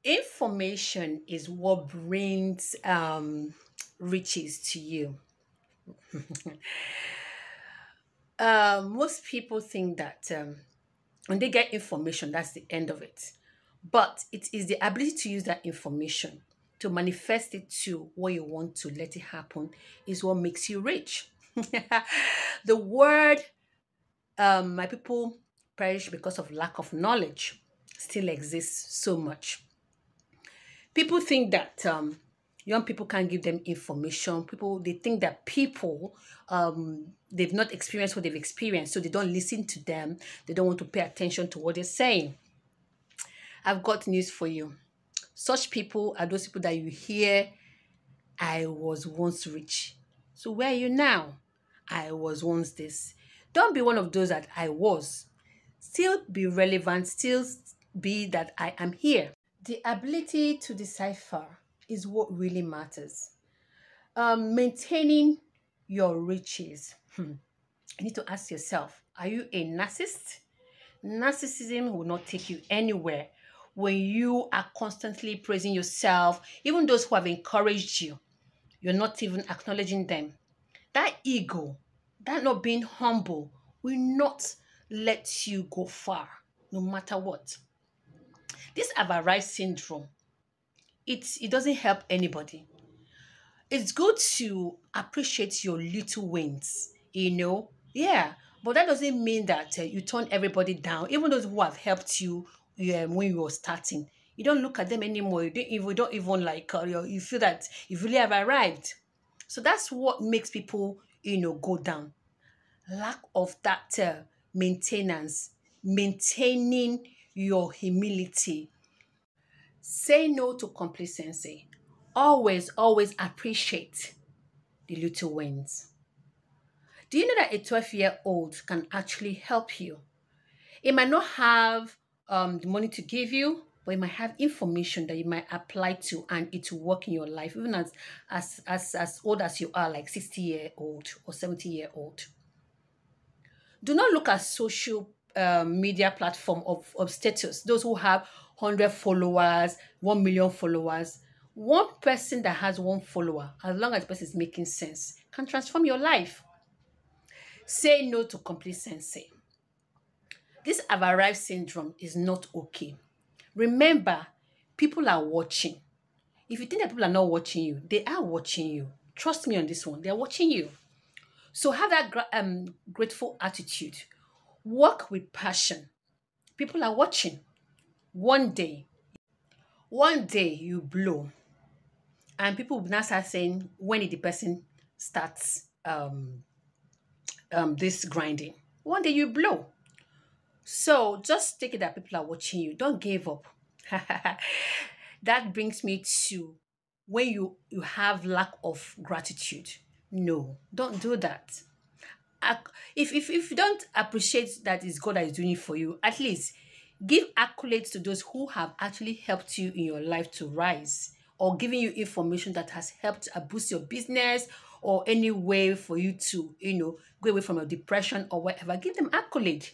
Information is what brings riches to you. Most people think that when they get information, that's the end of it. But it is the ability to use that information to manifest it to what you want to let it happen is what makes you rich. The word my people perish because of lack of knowledge still exists so much. People think that young people can't give them information. People they think that people they've not experienced what they've experienced, so they don't listen to them. They don't want to pay attention to what they're saying. I've got news for you. Such people are those people that you hear, I was once rich. So where are you now? I was once this. Don't be one of those that I was. Still be relevant, still be that I am here. The ability to decipher is what really matters. Maintaining your riches. You need to ask yourself, are you a narcissist? Narcissism will not take you anywhere when you are constantly praising yourself, even those who have encouraged you. You're not even acknowledging them. That ego, that not being humble, will not let you go far, no matter what. This have arrived syndrome, it doesn't help anybody. It's good to appreciate your little wins, Yeah, but that doesn't mean that you turn everybody down, even those who have helped you when you were starting. You don't look at them anymore. You don't even like, you feel that you really have arrived. So that's what makes people, go down. Lack of that maintenance, maintaining your humility. Say no to complacency. Always, always appreciate the little wins. Do you know that a 12-year-old can actually help you? It might not have the money to give you, but it might have information that you might apply to and it will work in your life, even as old as you are, like 60-year-old or 70-year-old. Do not look at social media platform of status, those who have 100 followers, 1 million followers. One person that has one follower, as long as the person is making sense, can transform your life. Say no to complacency. This have arrived syndrome is not okay. Remember, people are watching. If you think that people are not watching you, they are watching you. Trust me on this one. They are watching you. So have that grateful attitude. Work with passion. People are watching. One day you blow. And people will now start saying, when did the person starts this grinding? One day you blow. So just take it that people are watching you. Don't give up. That brings me to when you have lack of gratitude. No, don't do that. If you don't appreciate that it's God that is doing it for you, at least give accolades to those who have actually helped you in your life to rise, or giving you information that has helped boost your business, or any way for you to, go away from your depression or whatever. Give them accolade.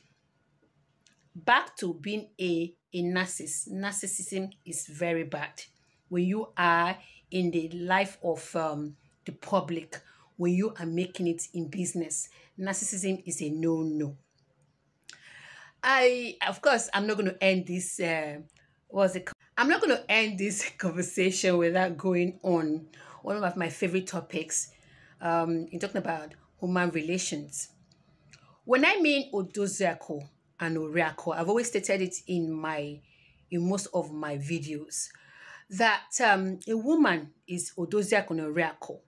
Back to being a narcissist. Narcissism is very bad. When you are in the life of the public, when you are making it in business, narcissism is a no-no. Of course, I'm not going to end this. I'm not going to end this conversation without going on one of my favorite topics. In talking about human relations. When I mean odoziako and oriako, I've always stated it in most of my videos that a woman is odoziako and oriako.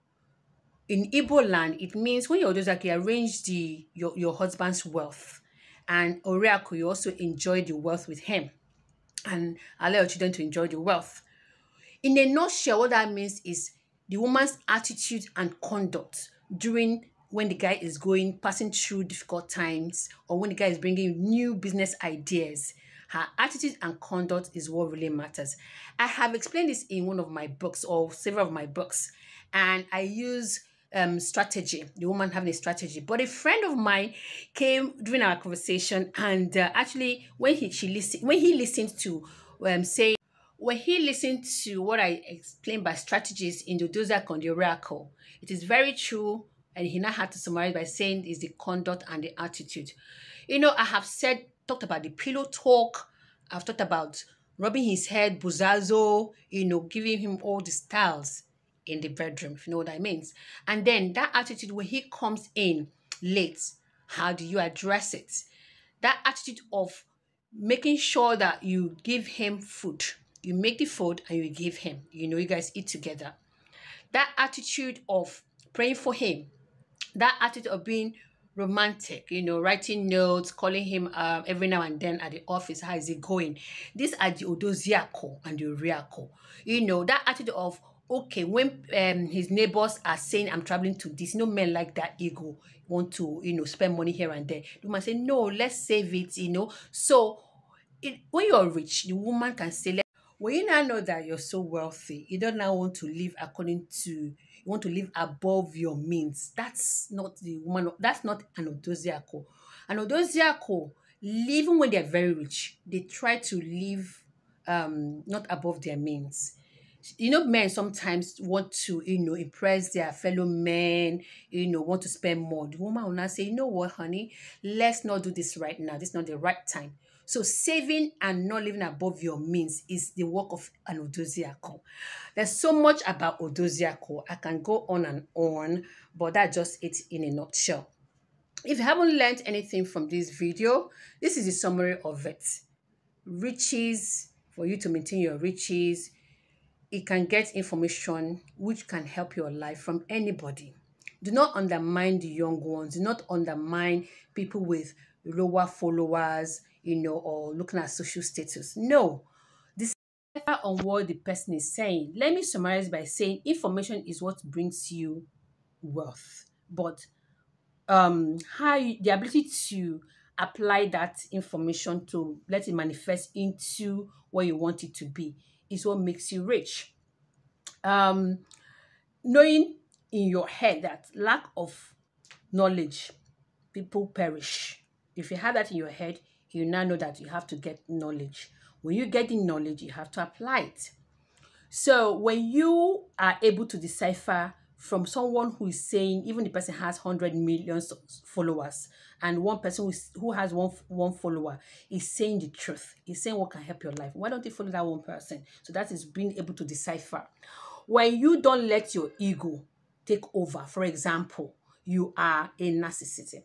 In Igbo land, it means when you're odoziako, you arrange your husband's wealth, and oriako, you also enjoy the wealth with him, and allow your children to enjoy the wealth. In a nutshell, what that means is the woman's attitude and conduct during when the guy is passing through difficult times, or when the guy is bringing new business ideas. Her attitude and conduct is what really matters. I have explained this in one of my books, or several of my books, and I use strategy, the woman having a strategy. But a friend of mine came during our conversation, and actually when he listened to say When he listened to what I explained by strategies in the Doziak on the Oracle, it is very true, and he now had to summarize by saying is the conduct and the attitude. I have talked about the pillow talk. I've talked about rubbing his head, buzazo, giving him all the styles in the bedroom, if you know what I mean. And then that attitude when he comes in late, how do you address it? That attitude of making sure that you give him food. You make the food and you give him. You guys eat together. That attitude of praying for him. That attitude of being romantic, writing notes, calling him every now and then at the office. How is it going? These are the odoziako and the uriako. That attitude of, okay, when his neighbors are saying, I'm traveling to this, men like that ego want to, spend money here and there. The woman say, no, let's save it, So when you're rich, the woman can say, when you now know that you're so wealthy, you don't now want to live you want to live above your means. That's not the woman, that's not an odoziako. An odoziako, even when they're very rich, they try to live not above their means. Men sometimes want to, impress their fellow men, want to spend more. The woman will not say, you know what, honey, let's not do this right now. This is not the right time. So saving and not living above your means is the work of an odoziako. There's so much about odoziako. I can go on and on, but that's just it in a nutshell. If you haven't learned anything from this video, this is a summary of it. Riches, for you to maintain your riches, it can get information which can help your life from anybody. Do not undermine the young ones. Do not undermine people with lower followers, or looking at social status. No. Decipher on what the person is saying. Let me summarize by saying information is what brings you wealth. But the ability to apply that information to let it manifest into what you want it to be is what makes you rich. Knowing in your head that lack of knowledge, people perish. If you have that in your head, you now know that you have to get knowledge. When you get the knowledge, you have to apply it. So when you are able to decipher from someone who is saying, even the person has 100 million followers, and one person who has one follower is saying the truth, is saying what can help your life, why don't you follow that one person? So that is being able to decipher. When you don't let your ego take over, for example, you are a narcissist.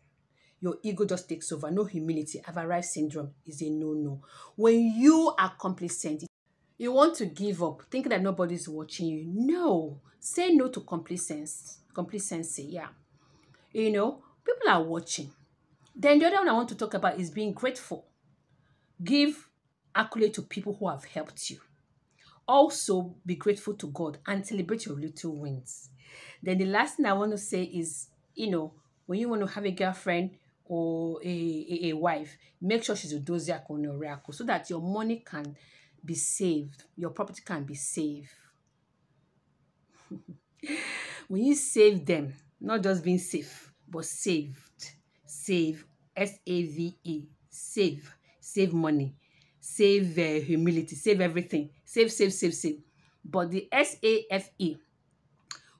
Your ego just takes over. No humility. I've arrived syndrome is a no-no. When you are complacent, you want to give up, thinking that nobody's watching you. No. Say no to complacency. Yeah. People are watching. Then the other one I want to talk about is being grateful. Give accolade to people who have helped you. Also, be grateful to God and celebrate your little wins. Then the last thing I want to say is, when you want to have a girlfriend or a wife, make sure she's a doziak or a oracle so that your money can be saved, your property can be saved. When you save them, not just being safe, but saved. Save, S-A-V-E, save money, save humility, save everything, save. But the S-A-F-E,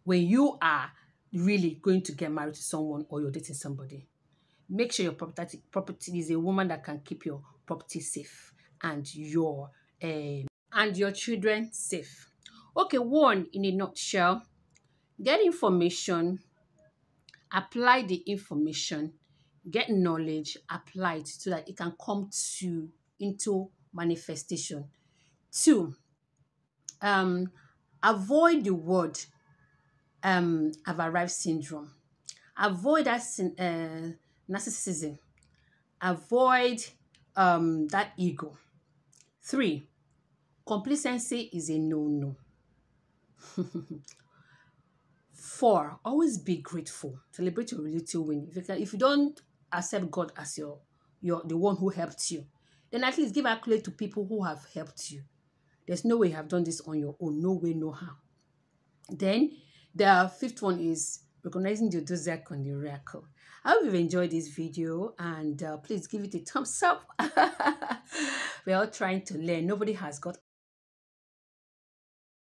when you are really going to get married to someone or you're dating somebody, make sure your property is a woman that can keep your property safe and your children safe. Okay, one in a nutshell, get information, apply the information, get knowledge, apply it so that it can come into manifestation. 2, avoid the word I've arrived syndrome. Avoid that narcissism. Avoid that ego. 3, complacency is a no-no. 4, always be grateful. Celebrate your little win. If you don't accept God as the one who helped you, then at least give accolade to people who have helped you. There's no way you have done this on your own. No way, no how. Then the 5th one is recognizing the doziak and the oracle. I hope you've enjoyed this video, and please give it a thumbs up. We're all trying to learn. Nobody has got